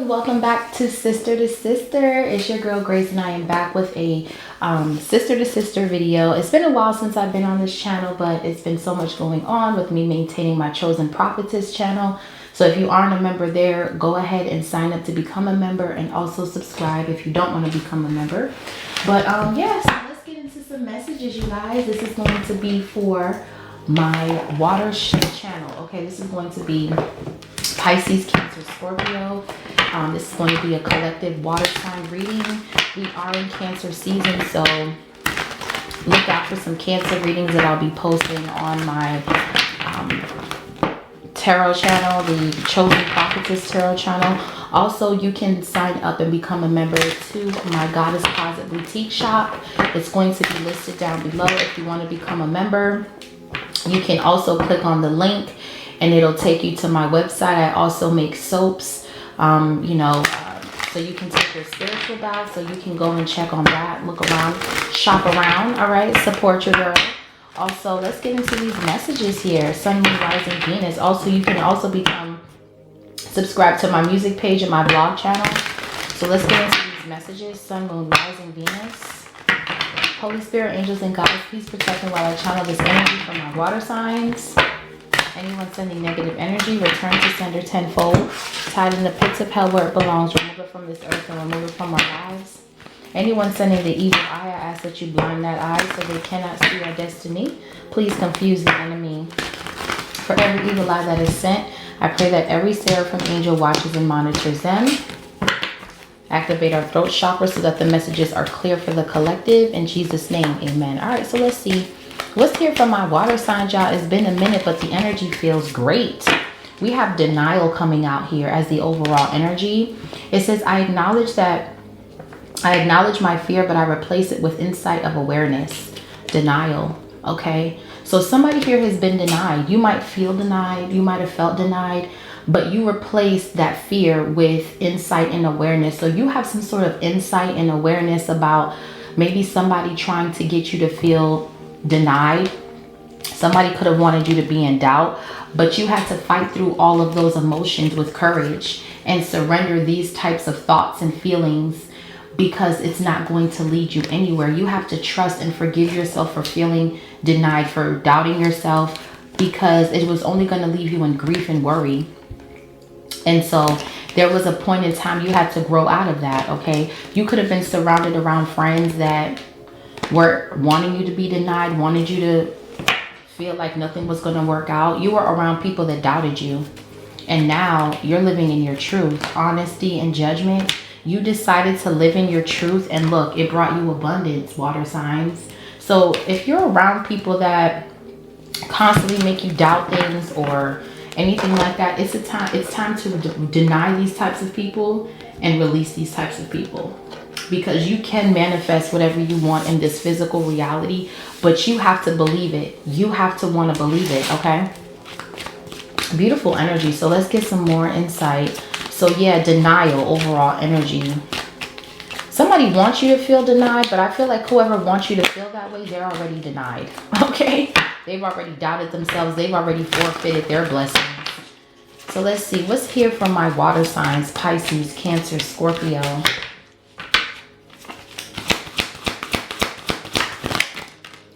and welcome back to Sister to Sister. It's your girl Grace and I am back with a Sister to Sister video. It's been a while since I've been on this channel, but it's been so much going on with me maintaining my Chosen Prophetess channel. So if you aren't a member there, go ahead and sign up to become a member, and also subscribe if you don't want to become a member. But yeah, so let's get into some messages, you guys. This is going to be for my water channel. Okay, this is going to be Pisces, Cancer, Scorpio. This is going to be a collective water sign reading. We are in Cancer season, so look out for some Cancer readings that I'll be posting on my tarot channel, the Chosen Prophetess tarot channel. Also, you can sign up and become a member to my Goddess Closet Boutique shop. It's going to be listed down below if you want to become a member. You can also click on the link and it'll take you to my website. I also make soaps, so you can take your spiritual bath, so you can go and check on that, look around, shop around, all right? Support your girl. Also, let's get into these messages here. Sun, Moon, Rising, Venus. Also, you can also become subscribed to my music page and my blog channel. So let's get into these messages. Sun, Moon, Rising, Venus. Holy Spirit, angels, and guides, please protect me while I channel this energy from my water signs. Anyone sending negative energy, return to sender tenfold. Tied in the pits of hell where it belongs. Remove it from this earth and remove it from our lives. Anyone sending the evil eye, I ask that you blind that eye so they cannot see our destiny. Please confuse the enemy. For every evil eye that is sent, I pray that every seraphim angel watches and monitors them. Activate our throat chakra so that the messages are clear for the collective. In Jesus' name, amen. All right, so let's see. What's here from my water signs, y'all? It's been a minute, but the energy feels great. We have denial coming out here as the overall energy. It says, I acknowledge my fear, but I replace it with insight of awareness. Denial. Okay. So somebody here has been denied. You might feel denied. You might have felt denied, but you replace that fear with insight and awareness. So you have some sort of insight and awareness about maybe somebody trying to get you to feel denied. Somebody could have wanted you to be in doubt, but you had to fight through all of those emotions with courage and surrender these types of thoughts and feelings, because it's not going to lead you anywhere. You have to trust and forgive yourself for feeling denied, for doubting yourself, because it was only going to leave you in grief and worry. And so there was a point in time you had to grow out of that. Okay, you could have been surrounded around friends that were wanting you to be denied, wanted you to feel like nothing was going to work out. You were around people that doubted you, and now you're living in your truth, honesty, and judgment. You decided to live in your truth, and look, it brought you abundance, water signs. So if you're around people that constantly make you doubt things or anything like that, it's time to deny these types of people and release these types of people. Because you can manifest whatever you want in this physical reality, but you have to believe it. You have to want to believe it, okay? Beautiful energy. So let's get some more insight. So yeah, denial, overall energy. Somebody wants you to feel denied, but I feel like whoever wants you to feel that way, they're already denied, okay? They've already doubted themselves. They've already forfeited their blessings. So let's see. What's here from my water signs? Pisces, Cancer, Scorpio.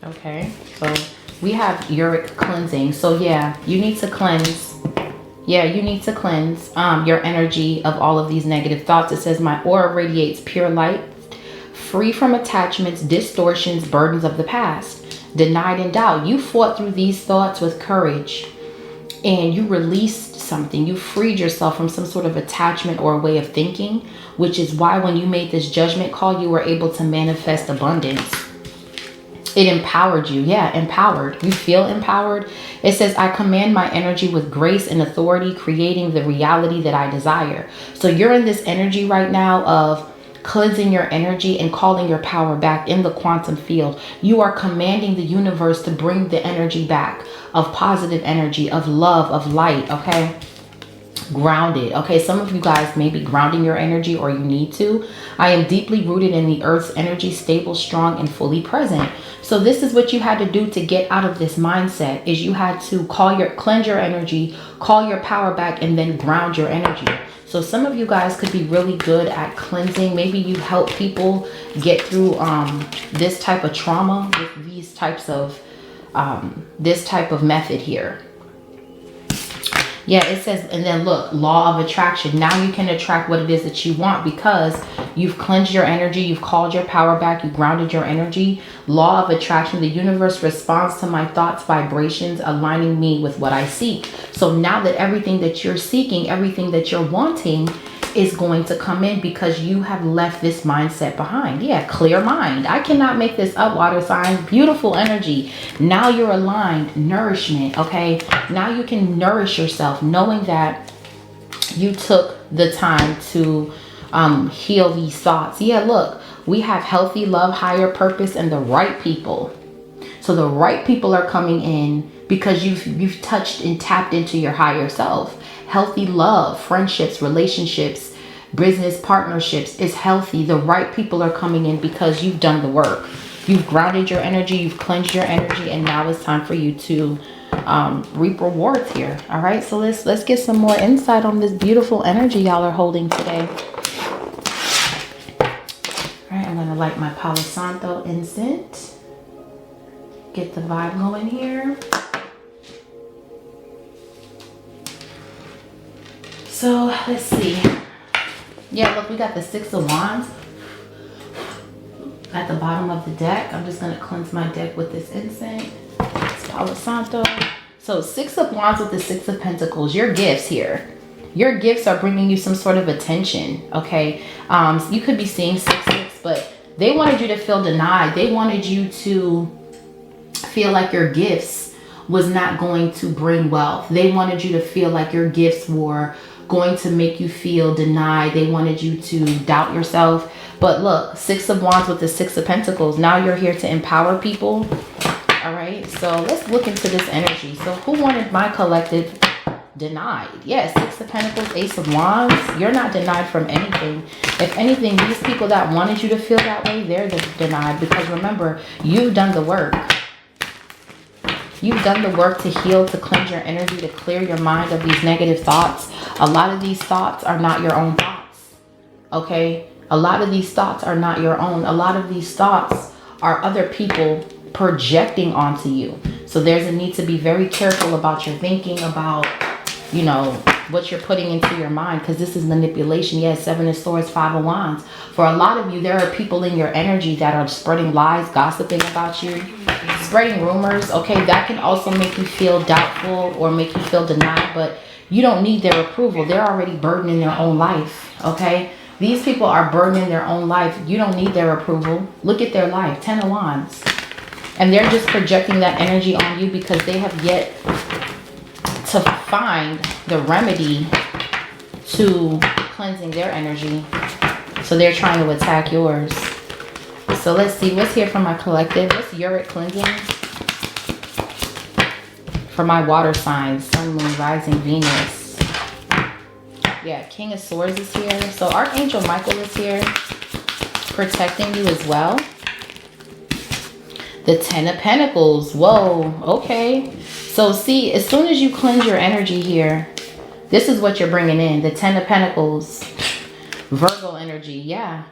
Okay, so we have uric cleansing. So yeah, you need to cleanse. Yeah, you need to cleanse your energy of all of these negative thoughts. It says, my aura radiates pure light, free from attachments, distortions, burdens of the past, denied and doubt. You fought through these thoughts with courage, and you released something. You freed yourself from some sort of attachment or way of thinking, which is why when you made this judgment call, you were able to manifest abundance. It empowered you. Yeah, empowered. You feel empowered. It says, I command my energy with grace and authority, creating the reality that I desire. So you're in this energy right now of cleansing your energy and calling your power back in the quantum field. You are commanding the universe to bring the energy back of positive energy, of love, of light, okay? grounded. Okay, some of you guys may be grounding your energy, or you need to. I am deeply rooted in the earth's energy, stable, strong, and fully present. So this is what you had to do to get out of this mindset, is you had to cleanse your energy, call your power back, and then ground your energy. So some of you guys could be really good at cleansing. Maybe you help people get through this type of trauma with these types of this type of method here. Yeah, it says, and then look, law of attraction. Now you can attract what it is that you want, because you've cleansed your energy, you've called your power back, you grounded your energy. Law of attraction, the universe responds to my thoughts, vibrations, aligning me with what I seek. So now that everything that you're seeking, everything that you're wanting is going to come in, because you have left this mindset behind. Yeah, clear mind. I cannot make this up, water signs. Beautiful energy. Now you're aligned. Nourishment. Okay, now you can nourish yourself, knowing that you took the time to heal these thoughts. Yeah, look, we have healthy love, higher purpose, and the right people. So the right people are coming in because you've touched and tapped into your higher self. Healthy love, friendships, relationships, business partnerships is healthy. The right people are coming in because you've done the work. You've grounded your energy, you've cleansed your energy, and now it's time for you to reap rewards here. All right, so let's get some more insight on this beautiful energy y'all are holding today. All right, I'm gonna light my Palo Santo incense. Get the vibe going here. So let's see. Yeah, look, we got the Six of Wands at the bottom of the deck. I'm just going to cleanse my deck with this incense. It's Palo Santo. So Six of Wands with the Six of Pentacles. Your gifts here. Your gifts are bringing you some sort of attention, okay? You could be seeing 6-6, but they wanted you to feel denied. They wanted you to feel like your gifts was not going to bring wealth. They wanted you to feel like your gifts were going to make you feel denied. They wanted you to doubt yourself. But look, Six of Wands with the Six of Pentacles. Now you're here to empower people. All right, so let's look into this energy. So who wanted my collective denied? Yes, Six of Pentacles, Ace of Wands. You're not denied from anything. If anything, these people that wanted you to feel that way, they're denied, because remember, you've done the work. You've done the work to heal, to cleanse your energy, to clear your mind of these negative thoughts. A lot of these thoughts are not your own thoughts, okay? A lot of these thoughts are not your own. A lot of these thoughts are other people projecting onto you. So there's a need to be very careful about your thinking, about, you know, what you're putting into your mind, because this is manipulation. Yes, Seven of Swords, Five of Wands. For a lot of you, there are people in your energy that are spreading lies, gossiping about you, spreading rumors. Okay, that can also make you feel doubtful or make you feel denied, but you don't need their approval. They're already burdening their own life, okay? These people are burdening their own life. You don't need their approval. Look at their life, 10 of Wands. And they're just projecting that energy on you because they have yet to find the remedy to cleansing their energy. So they're trying to attack yours. So let's see what's here for my collective. What's uric cleansing for my water signs? Sun, Moon, Rising, Venus. Yeah, King of Swords is here. So Archangel Michael is here, protecting you as well. The Ten of Pentacles. Whoa, okay. So see, as soon as you cleanse your energy here, this is what you're bringing in. The Ten of Pentacles. Virgo energy, yeah.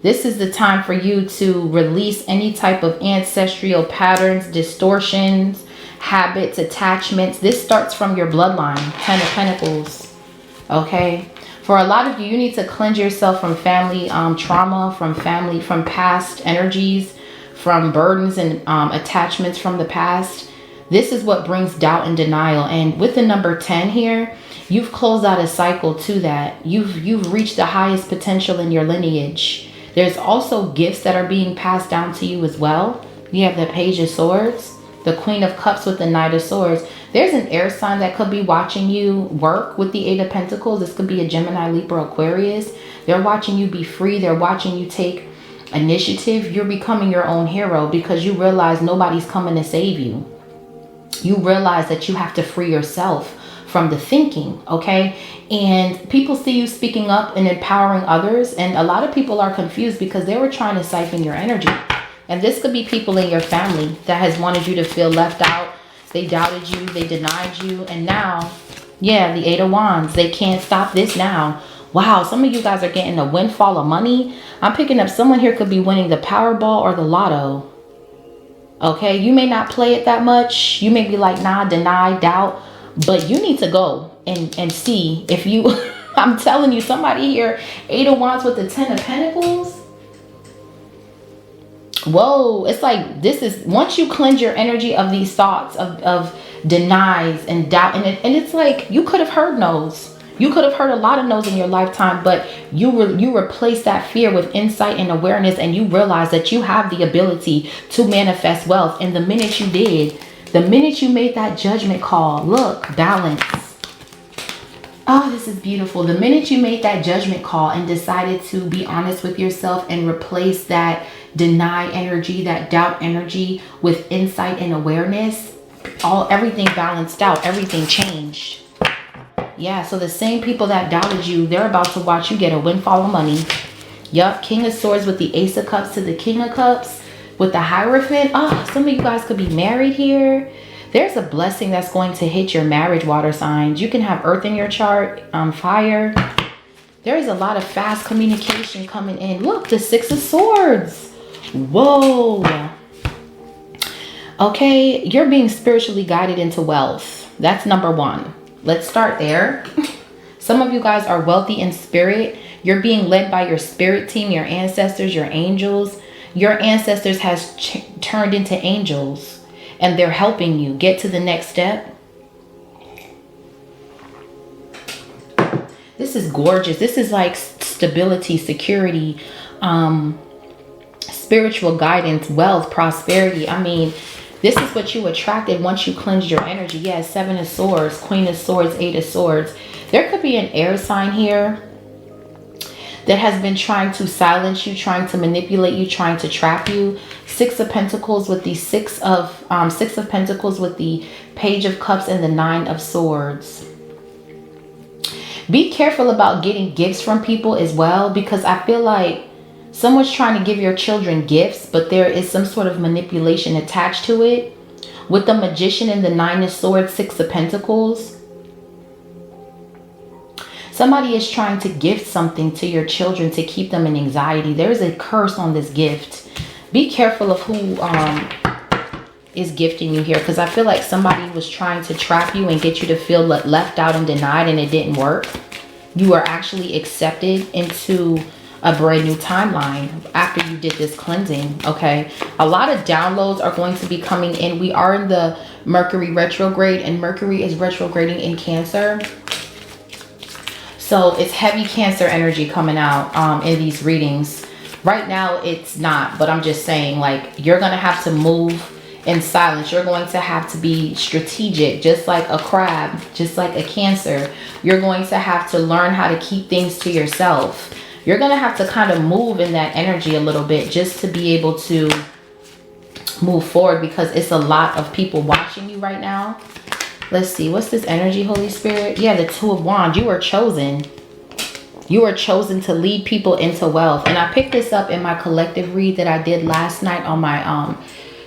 This is the time for you to release any type of ancestral patterns, distortions, habits, attachments. This starts from your bloodline. Ten of Pentacles. Okay. For a lot of you, you need to cleanse yourself from family trauma, from past energies, from burdens and attachments from the past. This is what brings doubt and denial. And with the number 10 here, you've closed out a cycle to that. You've reached the highest potential in your lineage. There's also gifts that are being passed down to you as well. You have the Page of Swords, the Queen of Cups with the Knight of Swords. There's an air sign that could be watching you work with the Eight of Pentacles. This could be a Gemini, Libra, Aquarius. They're watching you be free. They're watching you take initiative. You're becoming your own hero because you realize nobody's coming to save you. You realize that you have to free yourself from the thinking, okay? And people see you speaking up and empowering others, and a lot of people are confused because they were trying to siphon your energy. And this could be people in your family that has wanted you to feel left out. They doubted you, they denied you, and now, yeah, the Eight of Wands, they can't stop this now. Wow, some of you guys are getting a windfall of money. I'm picking up someone here could be winning the Powerball or the Lotto. Okay, you may not play it that much. You may be like, nah, deny, doubt. But you need to go and see if you, I'm telling you, somebody here, Eight of Wands with the Ten of Pentacles. Whoa, it's like this is, once you cleanse your energy of these thoughts of denies and doubt, and it's like you could have heard no's. You could have heard a lot of no's in your lifetime, but you replace that fear with insight and awareness, and you realize that you have the ability to manifest wealth. And the minute you did, the minute you made that judgment call, look, balance. Oh, this is beautiful. The minute you made that judgment call and decided to be honest with yourself and replace that deny energy, that doubt energy with insight and awareness, everything balanced out, everything changed. Yeah, so the same people that doubted you, they're about to watch you get a windfall of money. Yup, King of Swords with the Ace of Cups to the King of Cups with the Hierophant. Oh, some of you guys could be married here. There's a blessing that's going to hit your marriage water signs. You can have earth in your chart, fire. There is a lot of fast communication coming in. Look, the Six of Swords. Whoa. Okay, you're being spiritually guided into wealth. That's number one. Let's start there. Some of you guys are wealthy in spirit. You're being led by your spirit team, your ancestors, your angels. Your ancestors has turned into angels, and they're helping you get to the next step. This is gorgeous. This is like stability, security, spiritual guidance, wealth, prosperity. I mean, this is what you attracted once you cleansed your energy. Yeah, Seven of Swords, Queen of Swords, Eight of Swords. There could be an air sign here that has been trying to silence you, trying to manipulate you, trying to trap you. Six of Pentacles with the Six of Pentacles with the Page of Cups and the Nine of Swords. Be careful about getting gifts from people as well, because I feel like someone's trying to give your children gifts, but there is some sort of manipulation attached to it. With the Magician and the Nine of Swords, Six of Pentacles. Somebody is trying to gift something to your children to keep them in anxiety. There is a curse on this gift. Be careful of who is gifting you here, because I feel like somebody was trying to trap you and get you to feel left out and denied, and it didn't work. You are actually accepted into a brand new timeline after you did this cleansing. Okay, a lot of downloads are going to be coming in. We are in the Mercury retrograde, and Mercury is retrograding in Cancer, so it's heavy Cancer energy coming out in these readings. Right now it's not, but I'm just saying, like, you're gonna have to move in silence. You're going to have to be strategic, just like a crab, just like a Cancer. You're going to have to learn how to keep things to yourself. You're going to have to kind of move in that energy a little bit just to be able to move forward, because it's a lot of people watching you right now. Let's see. What's this energy, Holy Spirit? Yeah, the Two of Wands. You are chosen. You are chosen to lead people into wealth. And I picked this up in my collective read that I did last night on my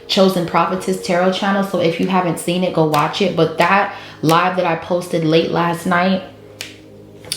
Chosen Prophetess Tarot channel. So if you haven't seen it, go watch it. But that live that I posted late last night,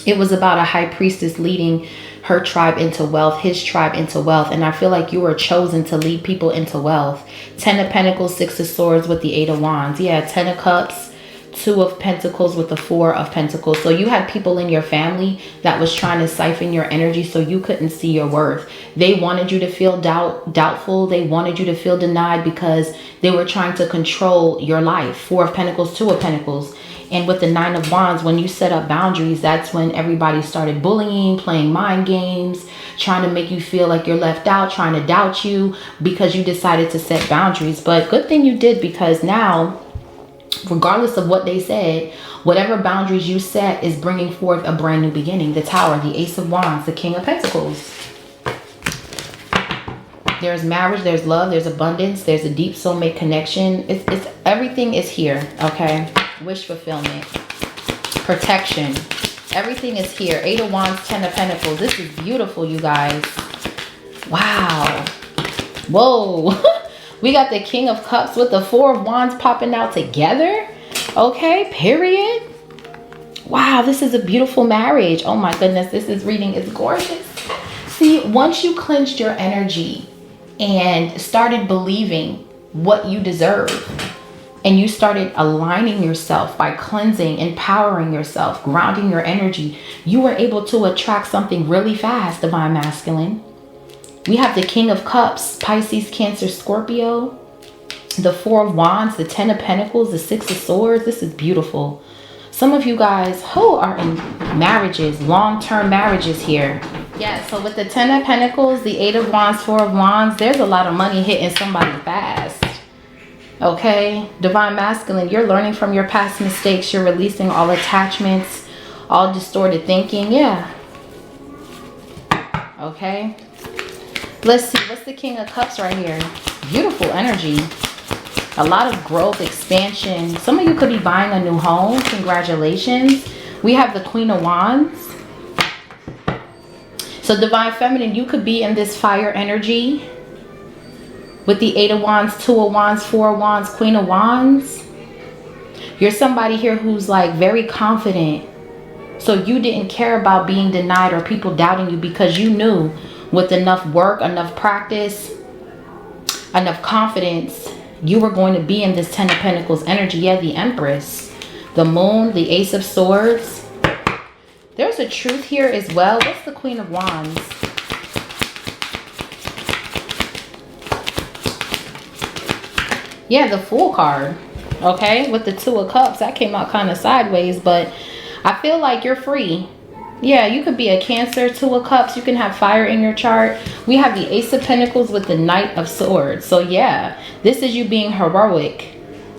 it was about a high priestess leading her tribe into wealth, his tribe into wealth. And I feel like you were chosen to lead people into wealth. Ten of Pentacles, Six of Swords with the Eight of Wands. Yeah, Ten of Cups, Two of Pentacles with the Four of Pentacles. So you had people in your family that was trying to siphon your energy so you couldn't see your worth. They wanted you to feel doubtful. They wanted you to feel denied because they were trying to control your life. Four of Pentacles, Two of Pentacles. And with the Nine of Wands, when you set up boundaries, that's when everybody started bullying, playing mind games, trying to make you feel like you're left out, trying to doubt you because you decided to set boundaries. But good thing you did, because now, regardless of what they said, whatever boundaries you set is bringing forth a brand new beginning. The Tower, the Ace of Wands, the King of Pentacles. There's marriage, there's love, there's abundance, there's a deep soulmate connection. It's everything is here, okay? Wish fulfillment. protection. Everything is here. 8 of Wands, 10 of Pentacles. This is beautiful, you guys. Wow. Whoa. We got the King of Cups with the 4 of Wands popping out together. Okay, period. Wow, this is a beautiful marriage. Oh my goodness, this reading is gorgeous. See, once you cleansed your energy and started believing what you deserve, and you started aligning yourself by cleansing, empowering yourself, grounding your energy, you were able to attract something really fast, Divine Masculine. We have the King of Cups, Pisces, Cancer, Scorpio, the 4 of Wands, the 10 of Pentacles, the 6 of Swords. This is beautiful. Some of you guys who are in marriages, long-term marriages here. Yeah, so with the 10 of Pentacles, the 8 of Wands, 4 of Wands, there's a lot of money hitting somebody fast. Okay, Divine Masculine, you're learning from your past mistakes. You're releasing all attachments, all distorted thinking. Yeah. Okay. Let's see. What's the King of Cups right here? Beautiful energy. A lot of growth, expansion. Some of you could be buying a new home. Congratulations. We have the Queen of Wands. So Divine Feminine, you could be in this fire energy. With the 8 of Wands, 2 of Wands, 4 of Wands, Queen of Wands. You're somebody here who's like very confident. So you didn't care about being denied or people doubting you, because you knew with enough work, enough practice, enough confidence, you were going to be in this 10 of Pentacles energy. Yeah, the Empress, the Moon, the Ace of Swords. There's a truth here as well. What's the Queen of Wands? Yeah, the Fool card. Okay, with the 2 of Cups, that came out kind of sideways, but I feel like you're free. Yeah, you could be a Cancer, 2 of Cups. You can have fire in your chart. We have the Ace of Pentacles with the Knight of Swords. So yeah, this is you being heroic.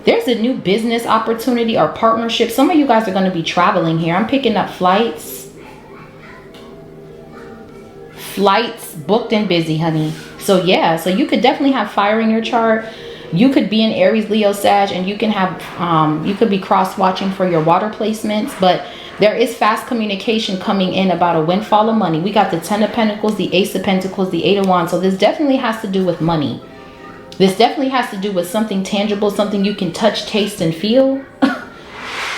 There's a new business opportunity or partnership. Some of you guys are going to be traveling here. I'm picking up flights. Flights booked and busy, honey. So yeah, so you could definitely have fire in your chart. You could be in Aries, Leo, Sag, and you can have, you could be cross-watching for your water placements, but there is fast communication coming in about a windfall of money. We got the 10 of Pentacles, the Ace of Pentacles, the 8 of Wands. So this definitely has to do with money. This definitely has to do with something tangible, something you can touch, taste, and feel.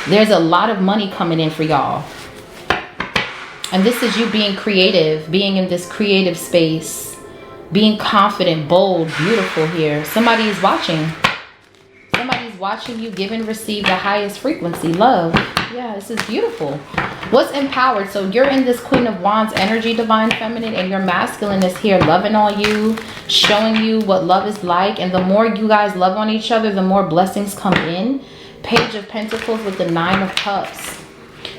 There's a lot of money coming in for y'all. And this is you being creative, being in this creative space. Being confident, bold, beautiful here. Somebody is watching. Somebody's watching you give and receive the highest frequency. Love. Yeah, this is beautiful. What's empowered? So you're in this Queen of Wands energy, Divine Feminine, and your masculine is here loving on you, showing you what love is like. And the more you guys love on each other, the more blessings come in. Page of Pentacles with the 9 of Cups.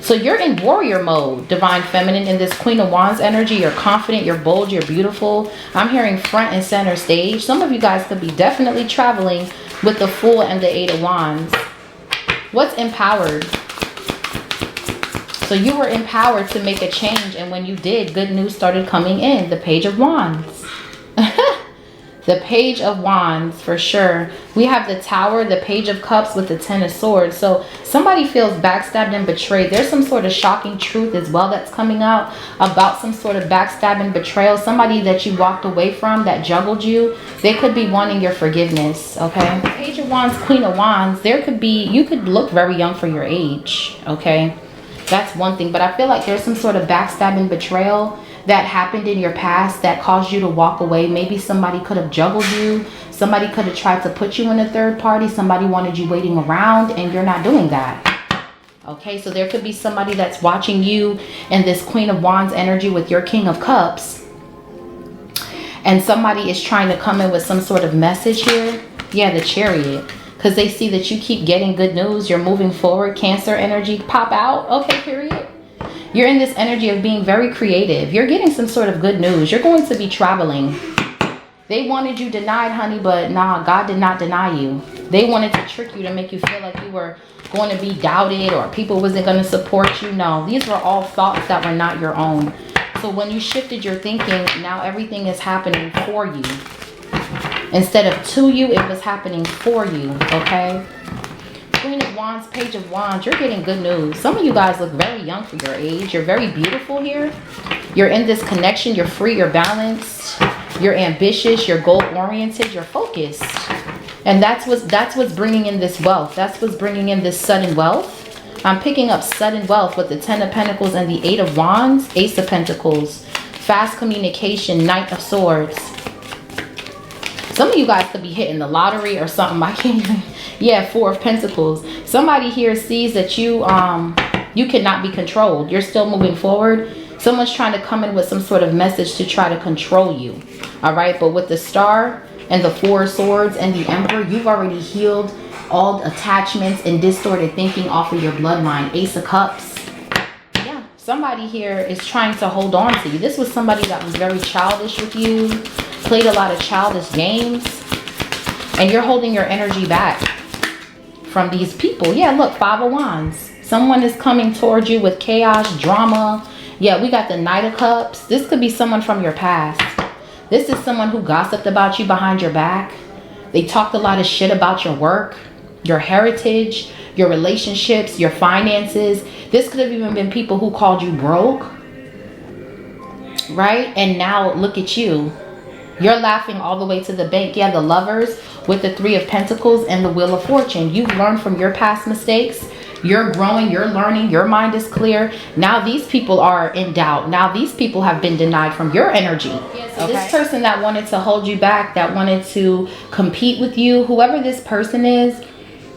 So you're in warrior mode, Divine Feminine, in this Queen of Wands energy. You're confident, you're bold, you're beautiful. I'm hearing front and center stage. Some of you guys could be definitely traveling with the Fool and the 8 of Wands. What's empowered? So you were empowered to make a change, and when you did, good news started coming in. The Page of Wands. The Page of Wands, for sure. We have the Tower, the Page of Cups with the 10 of Swords. So somebody feels backstabbed and betrayed. There's some sort of shocking truth as well that's coming out about some sort of backstab and betrayal. Somebody that you walked away from, that juggled you. They could be wanting your forgiveness, okay? Page of Wands, Queen of Wands. There could be, you could look very young for your age, okay? That's one thing. But I feel like there's some sort of backstab and betrayal that happened in your past that caused you to walk away. Maybe somebody could have juggled you. Somebody could have tried to put you in a third party. Somebody wanted you waiting around, and you're not doing that. Okay, so there could be somebody that's watching you in this Queen of Wands energy with your King of Cups. And somebody is trying to come in with some sort of message here. Yeah, the Chariot. Because they see that you keep getting good news. You're moving forward. Cancer energy, pop out. Okay, period. You're in this energy of being very creative. You're getting some sort of good news. You're going to be traveling. They wanted you denied, honey, but nah, God did not deny you. They wanted to trick you to make you feel like you were going to be doubted or people wasn't going to support you. No, these were all thoughts that were not your own. So when you shifted your thinking, now everything is happening for you. Instead of to you, it was happening for you, okay? Queen of of Wands, Page of Wands, you're getting good news. Some of you guys look very young for your age. You're very beautiful here. You're in this connection. You're free. You're balanced. You're ambitious. You're goal-oriented. You're focused. And that's what's bringing in this wealth. That's what's bringing in this sudden wealth. I'm picking up sudden wealth with the 10 of Pentacles and the 8 of Wands, Ace of Pentacles. Fast communication, Knight of Swords. Some of you guys could be hitting the lottery or something. I can't even. Yeah, 4 of Pentacles. Somebody here sees that you cannot be controlled. You're still moving forward. Someone's trying to come in with some sort of message to try to control you. All right, but with the Star and the 4 of Swords and the Emperor, you've already healed all attachments and distorted thinking off of your bloodline. Ace of Cups. Yeah, somebody here is trying to hold on to you. This was somebody that was very childish with you, played a lot of childish games, and you're holding your energy back from these people. Yeah, look, 5 of Wands. Someone is coming towards you with chaos, drama. Yeah, we got the Knight of Cups. This could be someone from your past. This is someone who gossiped about you behind your back. They talked a lot of shit about your work, your heritage, your relationships, your finances. This could have even been people who called you broke. Right? And now look at you. You're laughing all the way to the bank. Yeah, the Lovers with the 3 of Pentacles and the Wheel of Fortune. You've learned from your past mistakes. You're growing, you're learning, your mind is clear. Now these people are in doubt. Now these people have been denied from your energy. Yeah, so this person that wanted to hold you back, that wanted to compete with you, whoever this person is,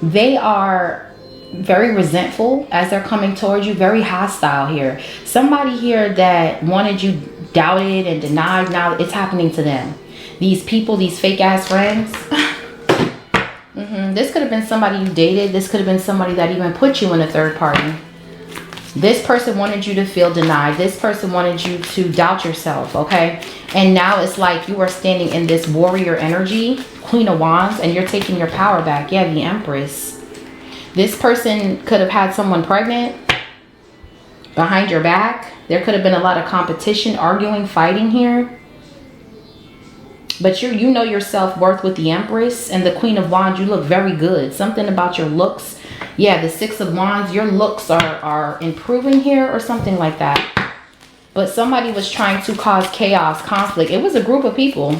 they are very resentful as they're coming towards you, very hostile here. Somebody here that wanted you doubted and denied, now it's happening to them. These people, these fake ass friends. This could have been somebody you dated. This could have been somebody that even put you in a third party. This person wanted you to feel denied. This person wanted you to doubt yourself, okay? And now it's like you are standing in this warrior energy, Queen of Wands, and you're taking your power back. Yeah, the Empress. This person could have had someone pregnant behind your back. There could have been a lot of competition, arguing, fighting here. But you know your self-worth with the Empress and the Queen of Wands. You look very good. Something about your looks. Yeah, the 6 of Wands. Your looks are improving here or something like that. But somebody was trying to cause chaos, conflict. It was a group of people.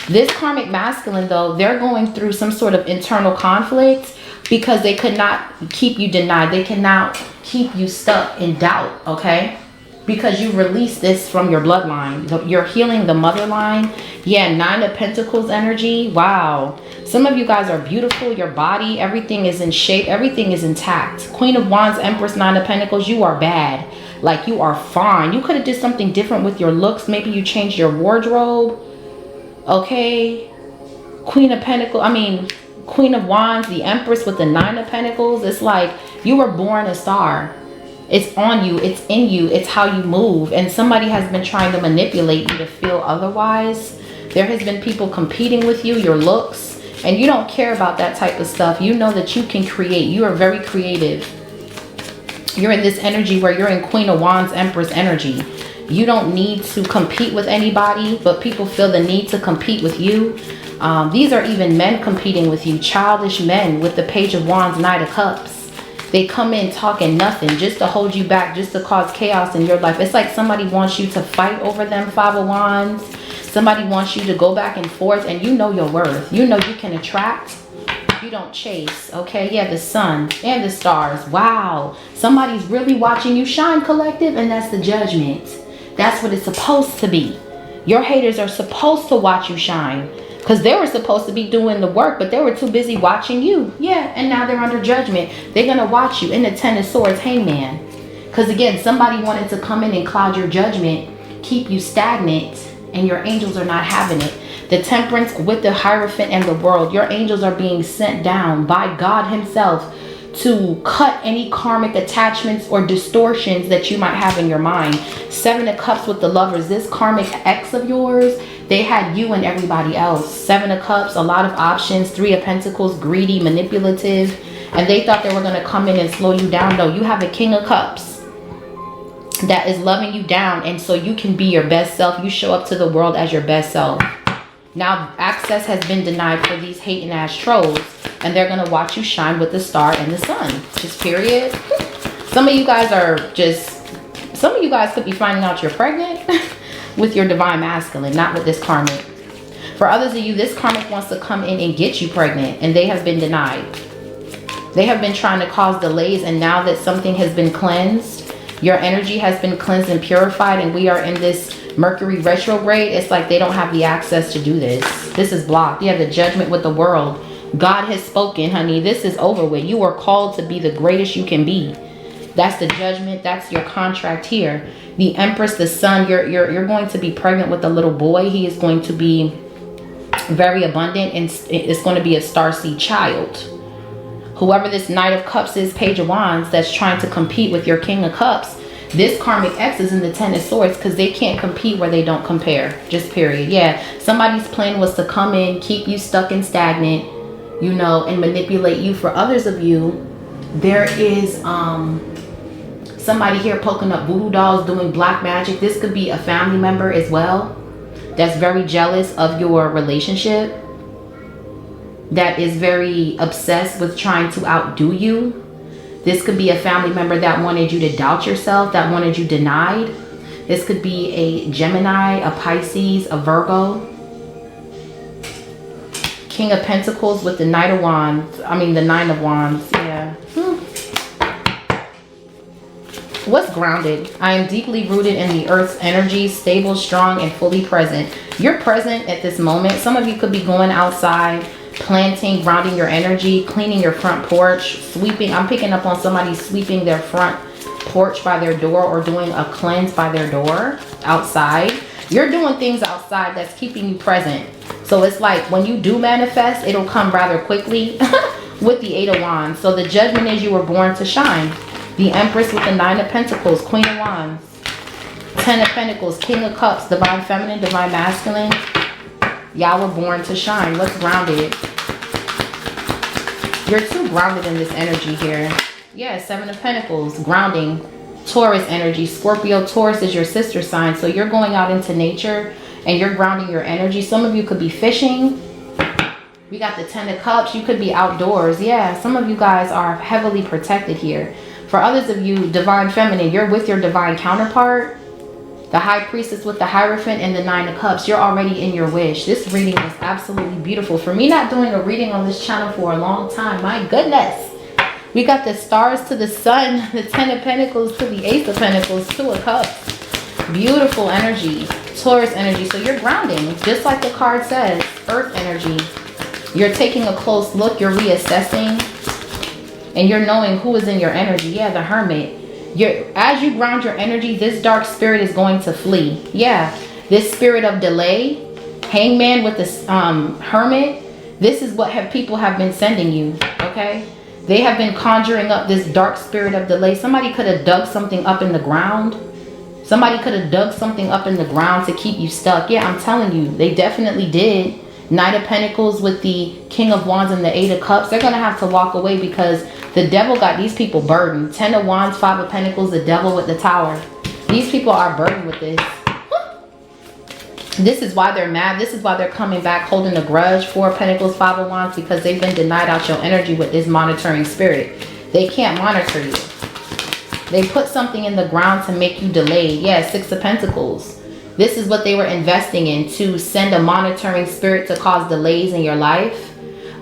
This karmic masculine, though, they're going through some sort of internal conflict because they could not keep you denied. They cannot keep you stuck in doubt, okay? Because you release this from your bloodline. You're healing the mother line. Yeah, 9 of Pentacles energy. Wow. Some of you guys are beautiful. Your body, everything is in shape. Everything is intact. Queen of Wands, Empress, 9 of Pentacles. You are bad. Like, you are fine. You could have did something different with your looks. Maybe you changed your wardrobe. Okay. Queen of Wands, the Empress with the 9 of Pentacles. It's like you were born a star. It's on you. It's in you. It's how you move. And somebody has been trying to manipulate you to feel otherwise. There has been people competing with you, your looks. And you don't care about that type of stuff. You know that you can create. You are very creative. You're in this energy where you're in Queen of Wands, Empress energy. You don't need to compete with anybody, but people feel the need to compete with you. These are even men competing with you. Childish men with the Page of Wands, Knight of Cups. They come in talking nothing just to hold you back, just to cause chaos in your life. It's like somebody wants you to fight over them, 5 of Wands. Somebody wants you to go back and forth, and you know your worth. You know you can attract. You don't chase, okay? Yeah, the sun and the stars. Wow. Somebody's really watching you shine, collective, and that's the Judgment. That's what it's supposed to be. Your haters are supposed to watch you shine. Because they were supposed to be doing the work, but they were too busy watching you. Yeah, and now they're under judgment. They're going to watch you in the 10 of Swords, Hangman. Because again, somebody wanted to come in and cloud your judgment, keep you stagnant, and your angels are not having it. The Temperance with the Hierophant and the World. Your angels are being sent down by God himself to cut any karmic attachments or distortions that you might have in your mind. 7 of Cups with the Lovers. This karmic ex of yours, they had you and everybody else. 7 of Cups, a lot of options. 3 of Pentacles, greedy, manipulative. And they thought they were going to come in and slow you down. No, you have a King of Cups that is loving you down. And so you can be your best self. You show up to the world as your best self. Now access has been denied for these hating ass trolls, and they're gonna watch you shine with the star and the sun. Just period. Some of you guys could be finding out you're pregnant with your divine masculine, not with this karmic. For others of you, this karmic wants to come in and get you pregnant, and they have been denied. They have been trying to cause delays, and now that something has been cleansed, your energy has been cleansed and purified, and we are in this Mercury retrograde, it's like they don't have the access to do this. This is blocked. You have the judgment with the world. God has spoken, honey. This is over with. You are called to be the greatest you can be. That's the judgment. That's your contract here. The Empress, the Sun, you're going to be pregnant with a little boy. He is going to be very abundant, and it's going to be a starseed child. Whoever this Knight of Cups is, Page of Wands, that's trying to compete with your King of Cups, this karmic X is in the Ten of Swords because they can't compete where they don't compare. Just period. Yeah, somebody's plan was to come in, keep you stuck and stagnant, you know, and manipulate you. For others of you, there is somebody here poking up voodoo dolls, doing black magic. This could be a family member as well that's very jealous of your relationship, that is very obsessed with trying to outdo you. This could be a family member that wanted you to doubt yourself, that wanted you denied. This could be a Gemini, a Pisces, a Virgo. King of Pentacles with the Knight of Wands. I mean, the Nine of Wands. Yeah. What's grounded? I am deeply rooted in the earth's energy, stable, strong, and fully present. You're present at this moment. Some of you could be going outside, planting, grounding your energy, cleaning your front porch, sweeping. I'm picking up on somebody sweeping their front porch by their door, or doing a cleanse by their door outside. You're doing things outside that's keeping you present. So it's like when you do manifest, it'll come rather quickly with the Eight of Wands. So the judgment is you were born to shine. The Empress with the Nine of Pentacles, Queen of Wands, Ten of Pentacles, King of Cups, Divine Feminine, Divine Masculine. Y'all were born to shine. What's grounded? You're too grounded in this energy here. Yeah, Seven of Pentacles, grounding. Taurus energy. Scorpio, Taurus is your sister sign. So you're going out into nature and you're grounding your energy. Some of you could be fishing. We got the Ten of Cups. You could be outdoors. Yeah, some of you guys are heavily protected here. For others of you, Divine Feminine, you're with your divine counterpart. The High Priestess with the Hierophant and the Nine of Cups. You're already in your wish. This reading is absolutely beautiful. For me not doing a reading on this channel for a long time, my goodness. We got the Stars to the Sun, the Ten of Pentacles to the Ace of Pentacles, Two of Cups. Beautiful energy. Taurus energy. So you're grounding, just like the card says. Earth energy. You're taking a close look. You're reassessing. And you're knowing who is in your energy. Yeah, the Hermit. As you ground your energy, this dark spirit is going to flee. Yeah, this spirit of delay, Hangman with this Hermit, this is what people have been sending you, okay? They have been conjuring up this dark spirit of delay. Somebody could have dug something up in the ground. Somebody could have dug something up in the ground to keep you stuck. Yeah, I'm telling you, they definitely did. Knight of Pentacles with the King of Wands and the Eight of Cups. They're going to have to walk away because the devil got these people burdened. Ten of Wands, Five of Pentacles, the devil with the Tower. These people are burdened with this. This is why they're mad. This is why they're coming back holding a grudge. Four of Pentacles, Five of Wands, because they've been denied out your energy with this monitoring spirit. They can't monitor you. They put something in the ground to make you delayed. Yeah, Six of Pentacles. This is what they were investing in, to send a monitoring spirit to cause delays in your life.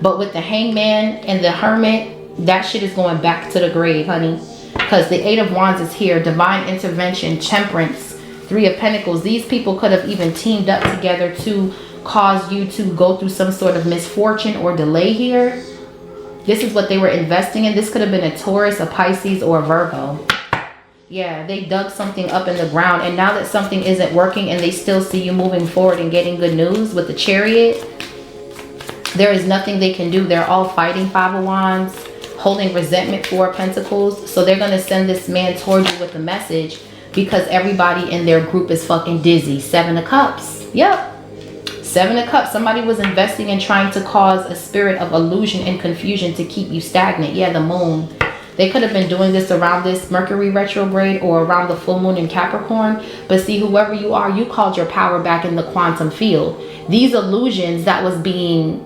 But with the Hangman and the Hermit, that shit is going back to the grave, honey. Because the Eight of Wands is here. Divine intervention, temperance, Three of Pentacles. These people could have even teamed up together to cause you to go through some sort of misfortune or delay here. This is what they were investing in. This could have been a Taurus, a Pisces, or a Virgo. Yeah, they dug something up in the ground. And now that something isn't working and they still see you moving forward and getting good news with the Chariot, there is nothing they can do. They're all fighting. Five of Wands, holding resentment. Four of Pentacles. So they're going to send this man towards you with a message because everybody in their group is fucking dizzy. Seven of Cups. Yep. Seven of Cups. Somebody was investing in trying to cause a spirit of illusion and confusion to keep you stagnant. Yeah, the Moon. They could have been doing this around this Mercury retrograde or around the full moon in Capricorn. But see, whoever you are, you called your power back in the quantum field. These illusions that was being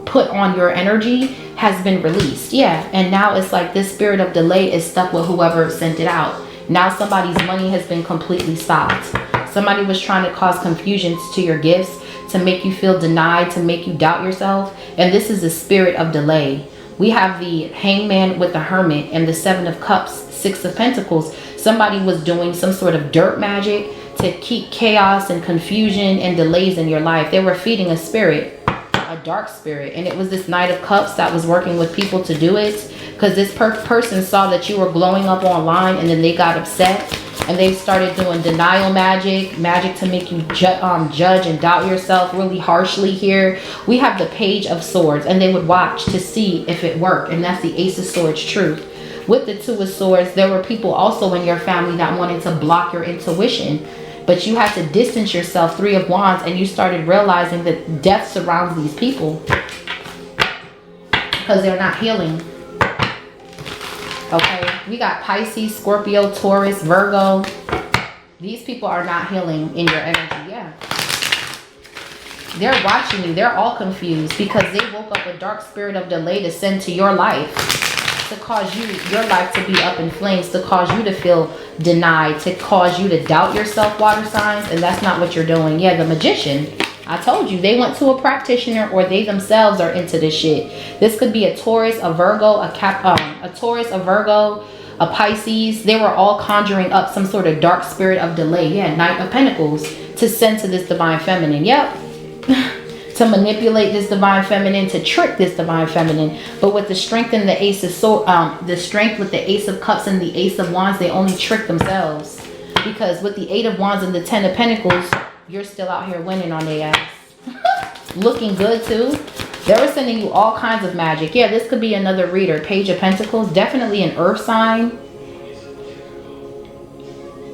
put on your energy has been released. Yeah. And now it's like this spirit of delay is stuck with whoever sent it out. Now somebody's money has been completely stopped. Somebody was trying to cause confusions to your gifts, to make you feel denied, to make you doubt yourself. And this is the spirit of delay. We have the Hangman with the Hermit and the Seven of Cups, Six of Pentacles. Somebody was doing some sort of dirt magic to keep chaos and confusion and delays in your life. They were feeding a spirit, a dark spirit. And it was this Knight of Cups that was working with people to do it. Because this person saw that you were glowing up online, and then they got upset. And they started doing denial magic, magic to make you judge and doubt yourself really harshly here. We have the Page of Swords, and they would watch to see if it worked. And that's the Ace of Swords truth. With the Two of Swords, there were people also in your family that wanted to block your intuition. But you had to distance yourself, Three of Wands, and you started realizing that death surrounds these people. Because they're not healing. Okay, we got Pisces, Scorpio, Taurus, Virgo. These people are not healing in your energy. Yeah. They're watching you. They're all confused because they woke up a dark spirit of delay to send to your life, to cause your life to be up in flames, to cause you to feel denied, to cause you to doubt yourself, water signs. And that's not what you're doing. Yeah, the Magician. I told you, they went to a practitioner, or they themselves are into this shit. This could be a Taurus, a Virgo, a Taurus, a Virgo, a Pisces. They were all conjuring up some sort of dark spirit of delay. Yeah, Knight of Pentacles to send to this Divine Feminine. Yep. To manipulate this Divine Feminine, to trick this Divine Feminine. But with the strength and the Ace of Swords, the strength with the Ace of Cups and the Ace of Wands, they only trick themselves. Because with the Eight of Wands and the Ten of Pentacles, you're still out here winning on their ass. Looking good too. They were sending you all kinds of magic. Yeah, this could be another reader. Page of Pentacles. Definitely an earth sign.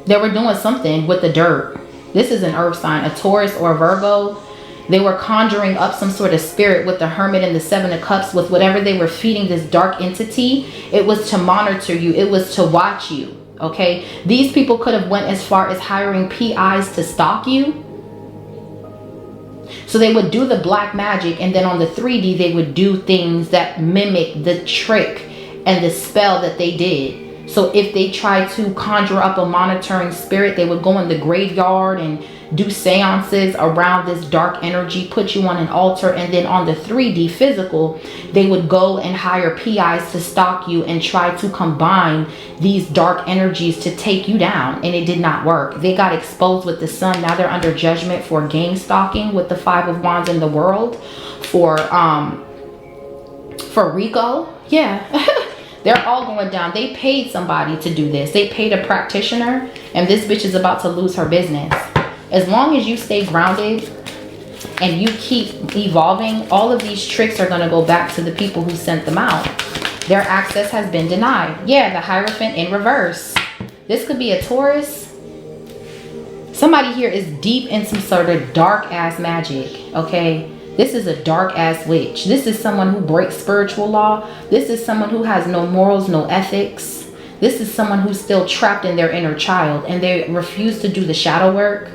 They were doing something with the dirt. This is an earth sign. A Taurus or a Virgo. They were conjuring up some sort of spirit with the Hermit and the Seven of Cups. With whatever they were feeding this dark entity. It was to monitor you. It was to watch you. Okay, these people could have went as far as hiring PIs to stalk you. So they would do the black magic, and then on the 3D they would do things that mimic the trick and the spell that they did. So if they tried to conjure up a monitoring spirit, they would go in the graveyard and do seances around this dark energy, put you on an altar, and then on the 3D physical, they would go and hire PIs to stalk you and try to combine these dark energies to take you down. And it did not work. They got exposed with the Sun. Now they're under judgment for gang stalking with the Five of Wands in the world. For Rico. Yeah. They're all going down. They paid somebody to do this. They paid a practitioner, and this bitch is about to lose her business. As long as you stay grounded and you keep evolving, all of these tricks are going to go back to the people who sent them out. Their access has been denied. Yeah, the Hierophant in reverse. This could be a Taurus. Somebody here is deep in some sort of dark ass magic. Okay. This is a dark ass witch. This is someone who breaks spiritual law. This is someone who has no morals, no ethics. This is someone who's still trapped in their inner child, and they refuse to do the shadow work.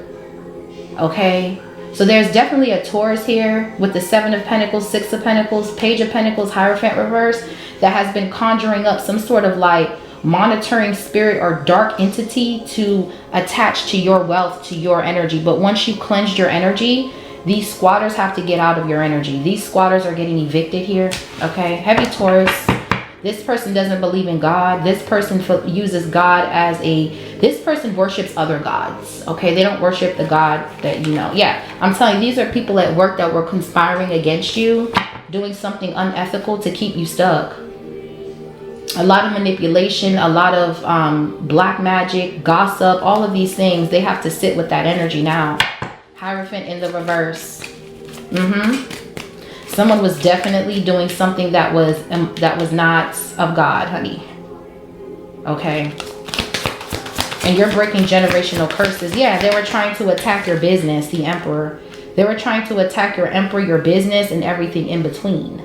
Okay, so there's definitely a Taurus here with the Seven of Pentacles, Six of Pentacles, Page of Pentacles, Hierophant reverse, that has been conjuring up some sort of like monitoring spirit or dark entity to attach to your wealth, to your energy. But once you cleansed your energy, these squatters have to get out of your energy. These squatters are getting evicted here. Okay, heavy Taurus. This person doesn't believe in God. This person uses God as this person worships other gods. Okay, they don't worship the God that you know. Yeah, I'm telling you, these are people at work that were conspiring against you, doing something unethical to keep you stuck. A lot of manipulation, a lot of black magic, gossip, all of these things. They have to sit with that energy now. Hierophant in the reverse. Someone was definitely doing something that was not of God, honey. Okay. And you're breaking generational curses. Yeah, they were trying to attack your business, the Emperor. They were trying to attack your Emperor, your business, and everything in between.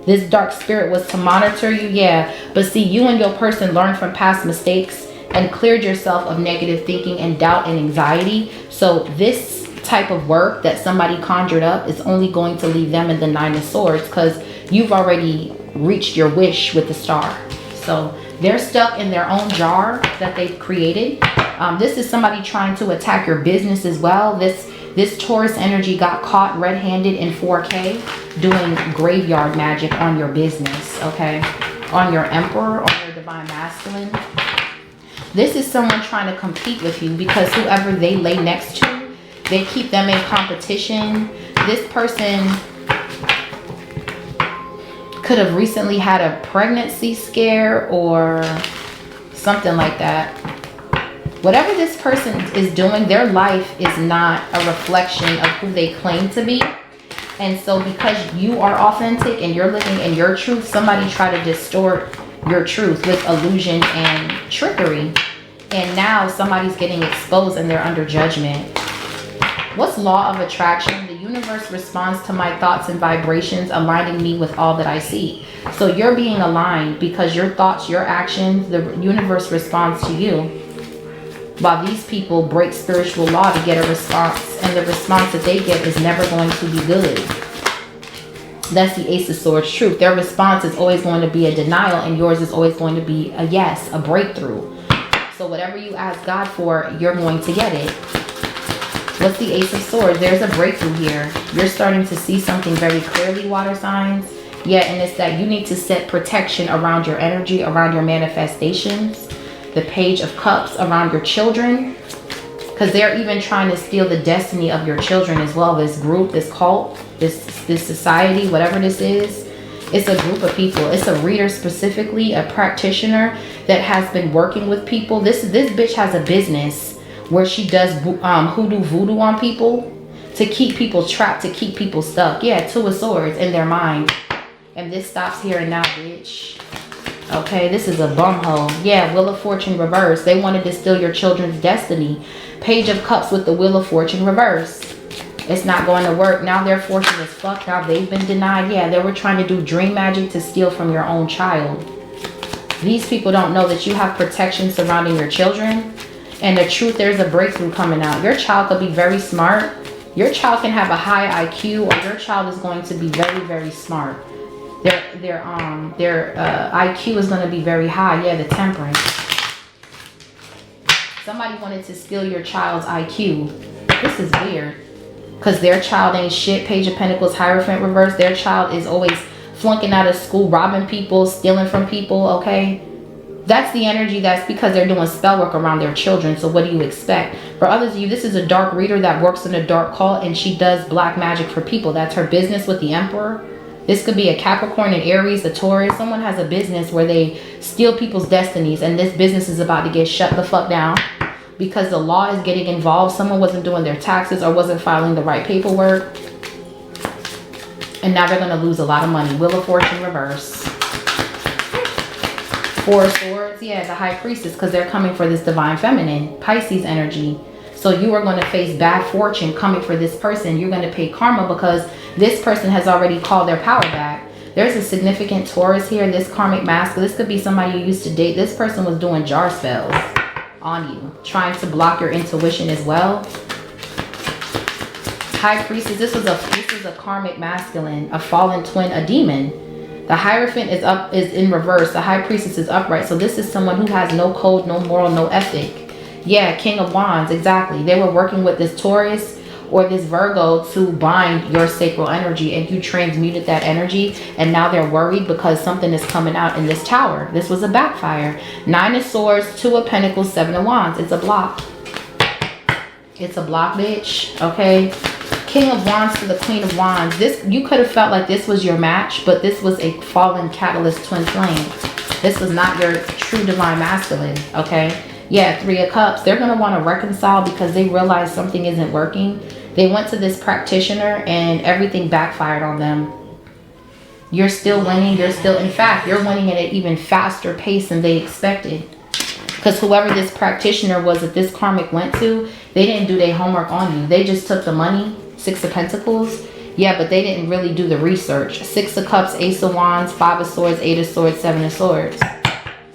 This dark spirit was to monitor you, yeah. But see, you and your person learned from past mistakes and cleared yourself of negative thinking and doubt and anxiety. So this type of work that somebody conjured up is only going to leave them in the 9 of Swords, because you've already reached your wish with the star. So they're stuck in their own jar that they've created. This is somebody trying to attack your business as well. This Taurus energy got caught red-handed in 4K doing graveyard magic on your business, okay? On your Emperor, on your Divine Masculine. This is someone trying to compete with you, because whoever they lay next to, they keep them in competition. This person could have recently had a pregnancy scare or something like that. Whatever this person is doing, their life is not a reflection of who they claim to be. And so because you are authentic and you're living in your truth, somebody tried to distort your truth with illusion and trickery. And now somebody's getting exposed and they're under judgment. What's law of attraction? The universe responds to my thoughts and vibrations, aligning me with all that I see. So you're being aligned because your thoughts, your actions, the universe responds to you. While these people break spiritual law to get a response, and the response that they get is never going to be good. That's the Ace of Swords truth. Their response is always going to be a denial, and yours is always going to be a yes, a breakthrough. So whatever you ask God for, you're going to get it. What's the Ace of Swords? There's a breakthrough here. You're starting to see something very clearly, water signs. Yeah, and it's that you need to set protection around your energy, around your manifestations. The Page of Cups around your children, because they're even trying to steal the destiny of your children as well. This group, this cult, this society, whatever this is, it's a group of people. It's a reader specifically, a practitioner that has been working with people. This bitch has a business where she does hoodoo voodoo on people to keep people trapped, to keep people stuck. Yeah, 2 of Swords in their mind. And this stops here and now, bitch. Okay, this is a bumhole. Yeah, Wheel of Fortune reverse. They wanted to steal your children's destiny. Page of Cups with the Wheel of Fortune reverse. It's not going to work. Now their fortune is fucked. Now they've been denied. Yeah, they were trying to do dream magic to steal from your own child. These people don't know that you have protection surrounding your children. And the truth, there's a breakthrough coming out. Your child could be very smart. Your child can have a high IQ, or your child is going to be very, very smart. Their IQ is going to be very high. Yeah, the Temperance. Somebody wanted to steal your child's IQ. This is weird. Because their child ain't shit. Page of Pentacles, Hierophant reverse. Their child is always flunking out of school, robbing people, stealing from people, okay? That's the energy. That's because they're doing spell work around their children. So what do you expect? For others of you, this is a dark reader that works in a dark cult, and she does black magic for people. That's her business with the Emperor. This could be a Capricorn, an Aries, a Taurus. Someone has a business where they steal people's destinies, and this business is about to get shut the fuck down because the law is getting involved. Someone wasn't doing their taxes or wasn't filing the right paperwork, and now they're going to lose a lot of money. Wheel of Fortune reverse. 4 of Swords. Yeah, the High Priestess, because they're coming for this Divine Feminine, Pisces energy. So you are going to face bad fortune coming for this person. You're going to pay karma because this person has already called their power back. There's a significant Taurus here. This karmic mask. This could be somebody you used to date. This person was doing jar spells on you, trying to block your intuition as well. High Priestess. This is a karmic masculine, a fallen twin, a demon. The Hierophant is in reverse. The High Priestess is upright. So this is someone who has no code, no moral, no ethic. Yeah, King of Wands, exactly. They were working with this Taurus or this Virgo to bind your sacral energy, and you transmuted that energy, and now they're worried because something is coming out in this tower. This was a backfire. 9 of Swords, 2 of Pentacles, 7 of Wands. It's a block. It's a block, bitch. Okay. King of Wands to the Queen of Wands. This, you could have felt like this was your match, but this was a fallen catalyst twin flame. This was not your true divine masculine. Okay. Yeah, 3 of Cups. They're going to want to reconcile because they realize something isn't working. They went to this practitioner and everything backfired on them. You're still winning. You're still, in fact, you're winning at an even faster pace than they expected. Because whoever this practitioner was that this karmic went to, they didn't do their homework on you. They just took the money, 6 of Pentacles, Yeah, but they didn't really do the research. 6 of Cups, Ace of Wands, 5 of Swords, 8 of Swords, 7 of Swords.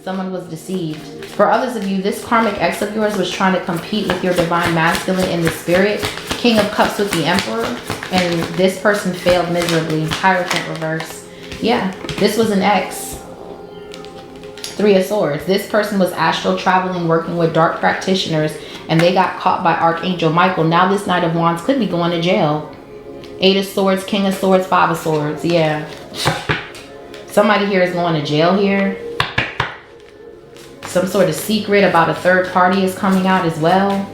Someone was deceived. For others of you, this karmic ex of yours was trying to compete with your divine masculine in the spirit. King of Cups with the Emperor. And this person failed miserably. Hierophant reverse. Yeah, this was an ex. 3 of Swords. This person was astral traveling, working with dark practitioners, and they got caught by Archangel Michael. Now this Knight of Wands could be going to jail. 8 of Swords, King of Swords, 5 of Swords. Yeah. Somebody here is going to jail here. Some sort of secret about a third party is coming out as well.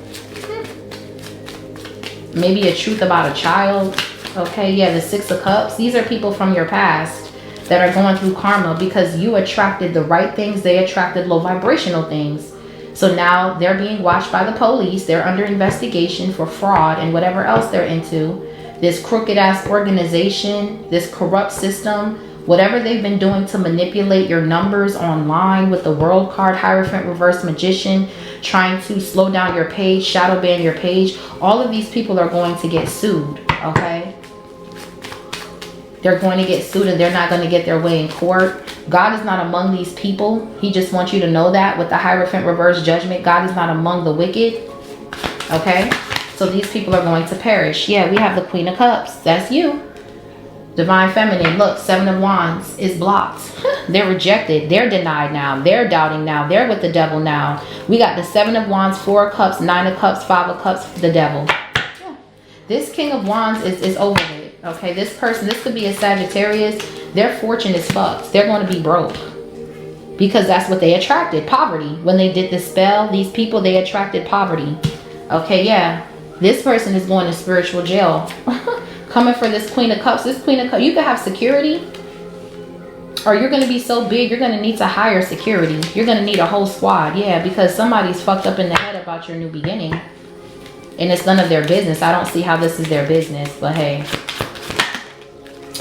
Maybe a truth about a child. Okay, yeah, the 6 of Cups. These are people from your past that are going through karma because you attracted the right things. They attracted low vibrational things. So now they're being watched by the police. They're under investigation for fraud and whatever else they're into. This crooked ass organization, this corrupt system, whatever they've been doing to manipulate your numbers online with the World card, Hierophant reverse, Magician, trying to slow down your page, shadow ban your page. All of these people are going to get sued, okay? They're going to get sued and they're not going to get their way in court. God is not among these people. He just wants you to know that with the Hierophant reverse judgment, God is not among the wicked, okay? So these people are going to perish. Yeah, we have the Queen of Cups. That's you. Divine Feminine. Look, 7 of Wands is blocked. They're rejected. They're denied now. They're doubting now. They're with the devil now. We got the 7 of Wands, 4 of Cups, 9 of Cups, 5 of Cups, the devil. Yeah. This King of Wands is over with. Okay, this person, this could be a Sagittarius. Their fortune is fucked. They're going to be broke. Because that's what they attracted. Poverty. When they did this spell, these people, they attracted poverty. Okay, yeah. This person is going to spiritual jail. Coming for this Queen of Cups. This Queen of Cups, you could have security. Or you're going to be so big, you're going to need to hire security. You're going to need a whole squad. Yeah, because somebody's fucked up in the head about your new beginning. And it's none of their business. I don't see how this is their business. But hey.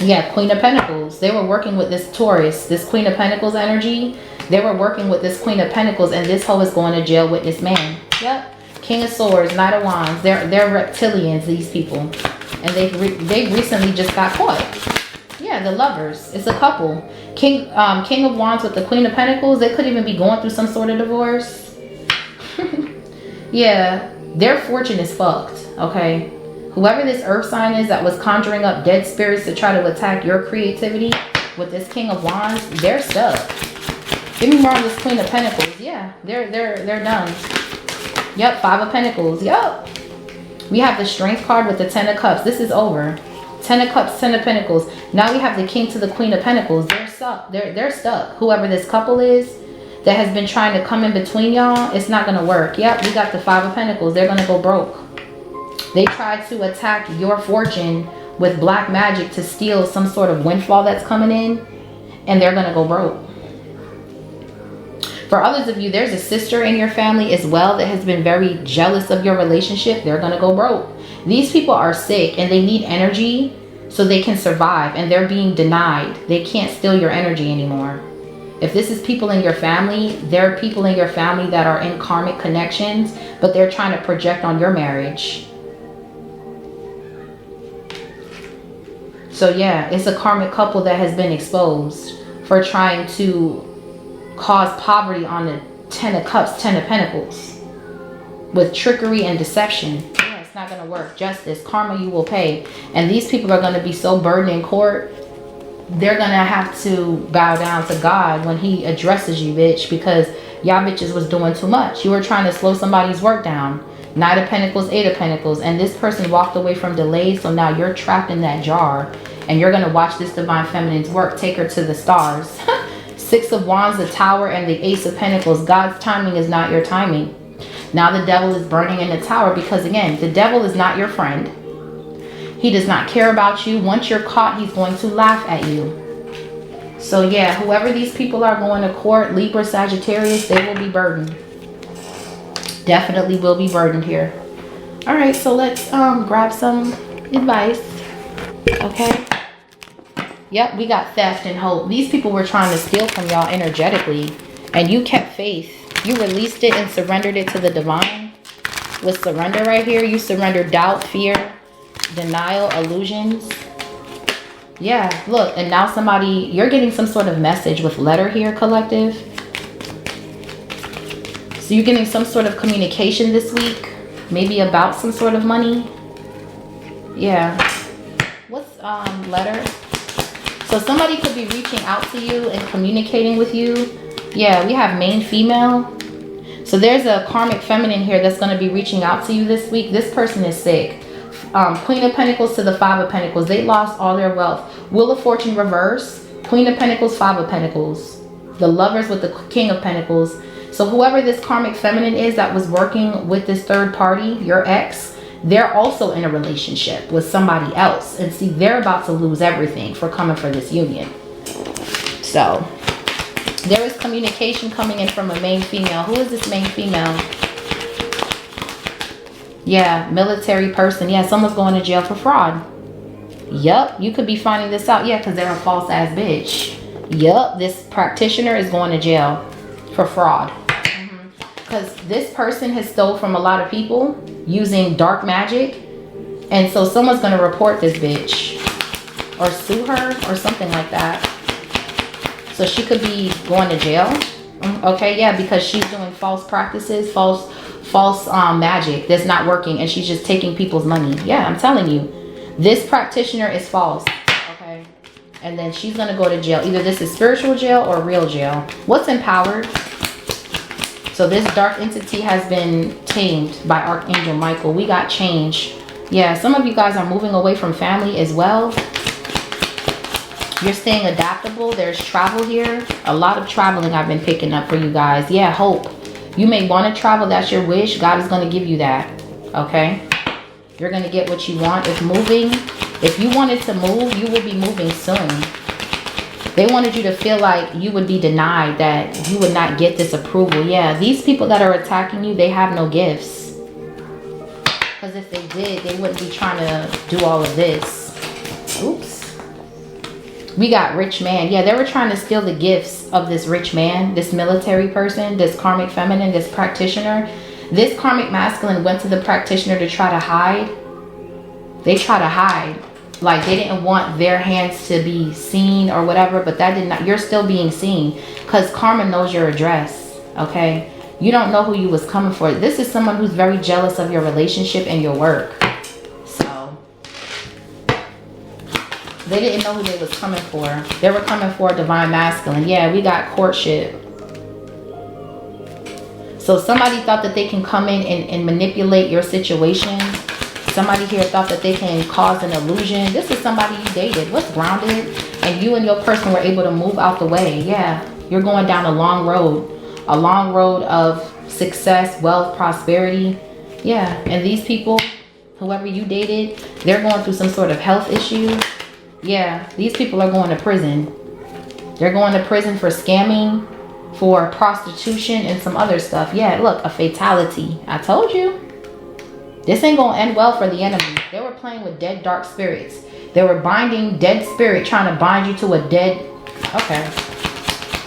Yeah, Queen of Pentacles. They were working with this Taurus. This Queen of Pentacles energy. They were working with this Queen of Pentacles. And this hoe is going to jail with this man. Yep. King of Swords, Knight of Wands. They're reptilians, these people. And they recently just got caught. Yeah, the lovers. It's a couple. King of Wands with the Queen of Pentacles. They could even be going through some sort of divorce. Yeah, their fortune is fucked. Okay. Whoever this earth sign is that was conjuring up dead spirits to try to attack your creativity with this King of Wands, they're stuck. Give me more on this Queen of Pentacles. Yeah, they're done. Yep, 5 of Pentacles. Yep. We have the Strength card with the 10 of Cups. This is over. 10 of Cups, 10 of Pentacles. Now we have the King to the Queen of Pentacles. They're stuck. They're stuck. Whoever this couple is that has been trying to come in between y'all, it's not going to work. Yep, we got the 5 of Pentacles. They're going to go broke. They tried to attack your fortune with black magic to steal some sort of windfall that's coming in. And they're going to go broke. For others of you, there's a sister in your family as well that has been very jealous of your relationship. They're going to go broke. These people are sick and they need energy so they can survive. And they're being denied. They can't steal your energy anymore. If this is people in your family, there are people in your family that are in karmic connections, but they're trying to project on your marriage. So yeah, it's a karmic couple that has been exposed for trying to cause poverty on the 10 of Cups, 10 of Pentacles. With trickery and deception. Yeah, it's not going to work. Justice, karma you will pay. And these people are going to be so burdened in court. They're going to have to bow down to God when he addresses you, bitch. Because y'all bitches was doing too much. You were trying to slow somebody's work down. Knight of Pentacles, 8 of Pentacles. And this person walked away from delays. So now you're trapped in that jar. And you're going to watch this Divine Feminine's work. Take her to the stars. 6 of Wands, the Tower, and the Ace of Pentacles. God's timing is not your timing. Now the devil is burning in the tower because, again, the devil is not your friend. He does not care about you. Once you're caught, he's going to laugh at you. So, yeah, whoever these people are going to court, Libra, Sagittarius, they will be burdened. Definitely will be burdened here. All right, so let's grab some advice. Okay. Yep, we got theft and hope. These people were trying to steal from y'all energetically. And you kept faith. You released it and surrendered it to the divine. With surrender right here, you surrendered doubt, fear, denial, illusions. Yeah, look, and now somebody, you're getting some sort of message with letter here, collective. So you're getting some sort of communication this week, maybe about some sort of money. Yeah. What's letter? So somebody could be reaching out to you and communicating with you. Yeah, we have main female. So there's a karmic feminine here that's going to be reaching out to you this week. This person is sick. Queen of Pentacles to the Five of Pentacles. They lost all their wealth. Wheel of Fortune reverse. Queen of Pentacles, Five of Pentacles. The Lovers with the King of Pentacles. So whoever this karmic feminine is that was working with this third party, your ex, they're also in a relationship with somebody else. And see, they're about to lose everything for coming for this union. So there is communication coming in from a main female. Who is this main female? Yeah, military person. Yeah, someone's going to jail for fraud. Yup, you could be finding this out. Yeah, because they're a false ass bitch. Yup, this practitioner is going to jail for fraud. Because this person has stole from a lot of people using dark magic. And so someone's going to report this bitch. Or sue her or something like that. So she could be going to jail. Okay, yeah, because she's doing false practices, false magic that's not working, and she's just taking people's money. Yeah, I'm telling you, this practitioner is false. Okay, and then she's gonna go to jail. Either this is spiritual jail or real jail. What's empowered? So this dark entity has been tamed by Archangel Michael. We got change. Yeah, some of you guys are moving away from family as well. You're staying adaptable. There's travel here. A lot of traveling I've been picking up for you guys. Yeah, hope. You may want to travel. That's your wish. God is going to give you that. Okay? You're going to get what you want. If you wanted to move, you will be moving soon. They wanted you to feel like you would be denied, that you would not get this approval. Yeah, these people that are attacking you, they have no gifts. Because if they did, they wouldn't be trying to do all of this. Oops. We got rich man. Yeah, they were trying to steal the gifts of this rich man, this military person, this karmic feminine, this practitioner. This karmic masculine went to the practitioner to try to hide. They try to hide. Like they didn't want their hands to be seen or whatever, but that did not, you're still being seen because karma knows your address. Okay. You don't know who you was coming for. This is someone who's very jealous of your relationship and your work. They didn't know who they was coming for. They were coming for a divine masculine. Yeah, we got courtship. So somebody thought that they can come in and manipulate your situation. Somebody here thought that they can cause an illusion. This is somebody you dated. What's grounded? And you and your person were able to move out the way. Yeah, you're going down a long road. A long road of success, wealth, prosperity. Yeah, and these people, whoever you dated, they're going through some sort of health issue. Yeah, these people are going to prison. They're going to prison for scamming, for prostitution, and some other stuff. Yeah, look, a fatality. I told you. This ain't going to end well for the enemy. They were playing with dead dark spirits. They were binding dead spirit, trying to bind you to a dead... Okay.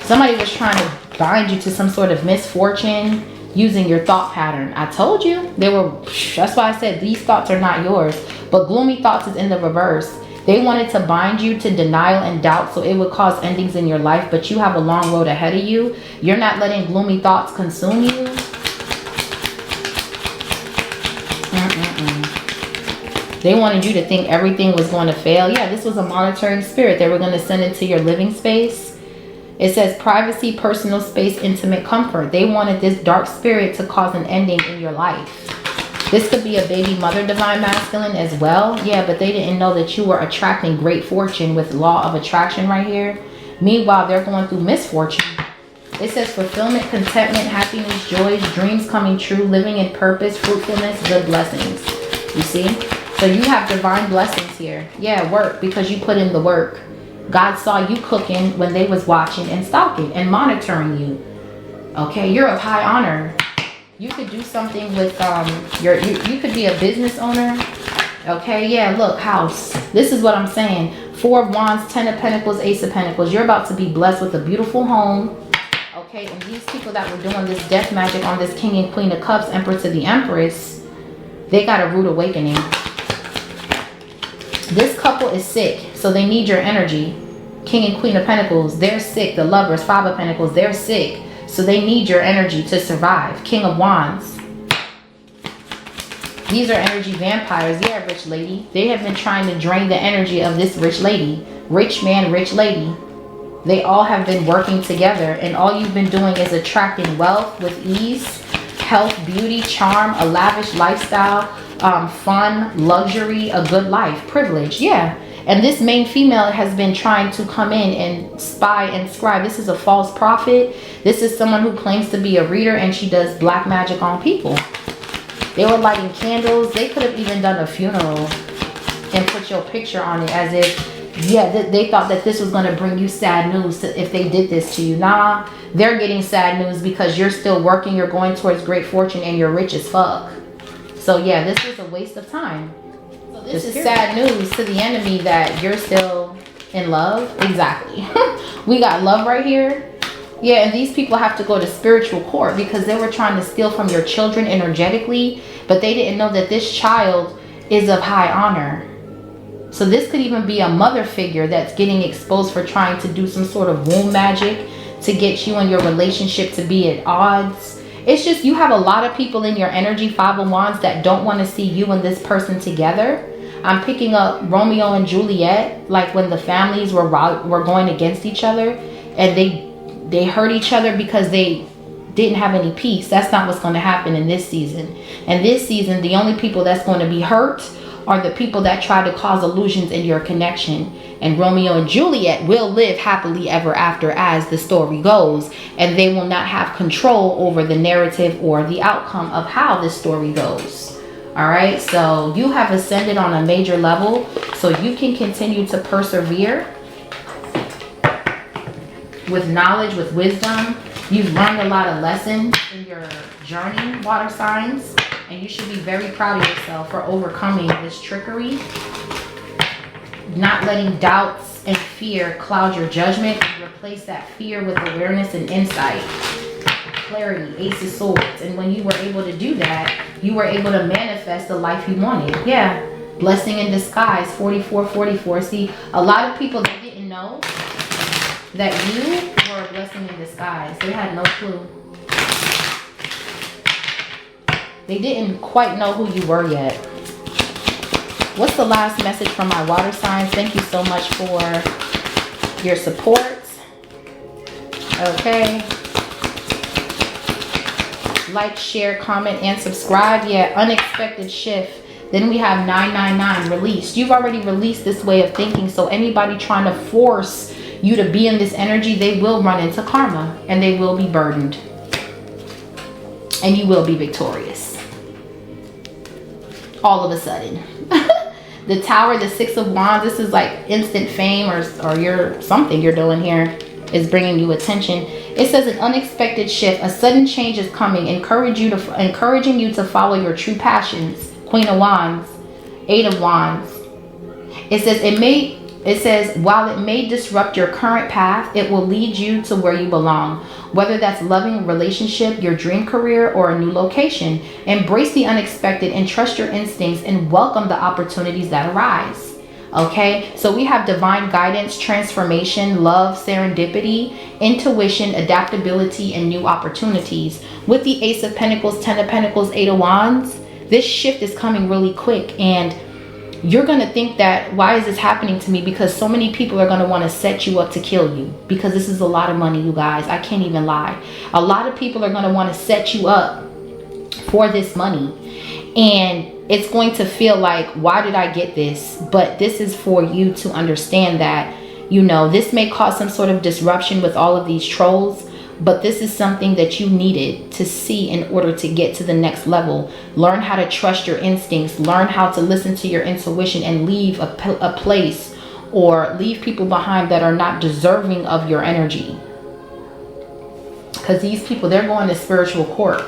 Somebody was trying to bind you to some sort of misfortune using your thought pattern. I told you. They were... That's why I said these thoughts are not yours. But gloomy thoughts is in the reverse. They wanted to bind you to denial and doubt so it would cause endings in your life, but you have a long road ahead of you. You're not letting gloomy thoughts consume you. They wanted you to think everything was going to fail. Yeah, this was a monitoring spirit. They were going to send into your living space. It says privacy, personal space, intimate comfort. They wanted this dark spirit to cause an ending in your life. This could be a baby mother divine masculine as well. Yeah, but they didn't know that you were attracting great fortune with law of attraction right here. Meanwhile, they're going through misfortune. It says fulfillment, contentment, happiness, joys, dreams coming true, living in purpose, fruitfulness, good blessings. You see? So you have divine blessings here. Yeah, work, because you put in the work. God saw you cooking when they was watching and stalking and monitoring you. Okay, you're of high honor. You could do something with you could be a business owner. Okay, yeah, look, house. This is what I'm saying. 4 of Wands, 10 of Pentacles, Ace of Pentacles. You're about to be blessed with a beautiful home. Okay, and these people that were doing this death magic on this King and Queen of Cups, Emperor to the Empress, they got a rude awakening. This couple is sick, so they need your energy. King and Queen of Pentacles, they're sick. The Lovers, Five of Pentacles, they're sick, so they need your energy to survive. King of Wands. These are energy vampires. Yeah, rich lady. They have been trying to drain the energy of this rich lady. Rich man, rich lady. They all have been working together, and all you've been doing is attracting wealth with ease, health, beauty, charm, a lavish lifestyle, fun, luxury, a good life, privilege. Yeah. And this main female has been trying to come in and spy and scribe. This is a false prophet. This is someone who claims to be a reader, and she does black magic on people. They were lighting candles. They could have even done a funeral and put your picture on it as if, yeah, they thought that this was going to bring you sad news if they did this to you. Nah, they're getting sad news because you're still working, you're going towards great fortune, and you're rich as fuck. So yeah, this was a waste of time. So this is sad news to the enemy that you're still in love. Exactly. We got love right here. Yeah, and these people have to go to spiritual court because they were trying to steal from your children energetically, but they didn't know that this child is of high honor. So this could even be a mother figure that's getting exposed for trying to do some sort of womb magic to get you and your relationship to be at odds. It's just you have a lot of people in your energy, Five of Wands, that don't want to see you and this person together. I'm picking up Romeo and Juliet, like when the families were going against each other and they hurt each other because they didn't have any peace. That's not what's going to happen in this season. And this season, the only people that's going to be hurt are the people that try to cause illusions in your connection. And Romeo and Juliet will live happily ever after as the story goes. And they will not have control over the narrative or the outcome of how this story goes. All right, so you have ascended on a major level, so you can continue to persevere with knowledge, with wisdom. You've learned a lot of lessons in your journey, water signs, and you should be very proud of yourself for overcoming this trickery, not letting doubts and fear cloud your judgment. Replace that fear with awareness and insight, clarity, Ace of Swords. And when you were able to do that, you were able to manifest the life you wanted. Yeah, blessing in disguise, 4444. See, a lot of people, they didn't know that you were a blessing in disguise. They had no clue. They didn't quite know who you were yet. What's the last message from my water signs? Thank you so much for your support. Okay. Like, share, comment, and subscribe. Yeah, unexpected shift. Then we have 999, released. You've already released this way of thinking. So anybody trying to force you to be in this energy, they will run into karma and they will be burdened. And you will be victorious. All of a sudden. The Tower, the Six of Wands, this is like instant fame or you're something you're doing here is bringing you attention. It says an unexpected shift, a sudden change is coming, encouraging you to follow your true passions. Queen of Wands, Eight of Wands. It says while it may disrupt your current path, it will lead you to where you belong. Whether that's loving relationship, your dream career, or a new location. Embrace the unexpected and trust your instincts and welcome the opportunities that arise. Okay, so we have divine guidance, transformation, love, serendipity, intuition, adaptability, and new opportunities. With the Ace of Pentacles, Ten of Pentacles, Eight of Wands, this shift is coming really quick, and you're going to think that, why is this happening to me? Because so many people are going to want to set you up to kill you, because this is a lot of money, you guys. I can't even lie. A lot of people are going to want to set you up for this money, and it's going to feel like, why did I get this? But this is for you to understand that, you know, this may cause some sort of disruption with all of these trolls, but this is something that you needed to see in order to get to the next level. Learn how to trust your instincts. Learn how to listen to your intuition and leave a place or leave people behind that are not deserving of your energy. Because these people, they're going to spiritual court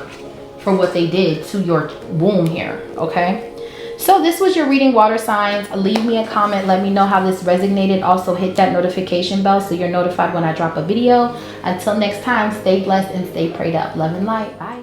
for what they did to your womb here, okay? So this was your reading, water signs. Leave me a comment. Let me know how this resonated. Also hit that notification bell so you're notified when I drop a video. Until next time, stay blessed and stay prayed up. Love and light. Bye.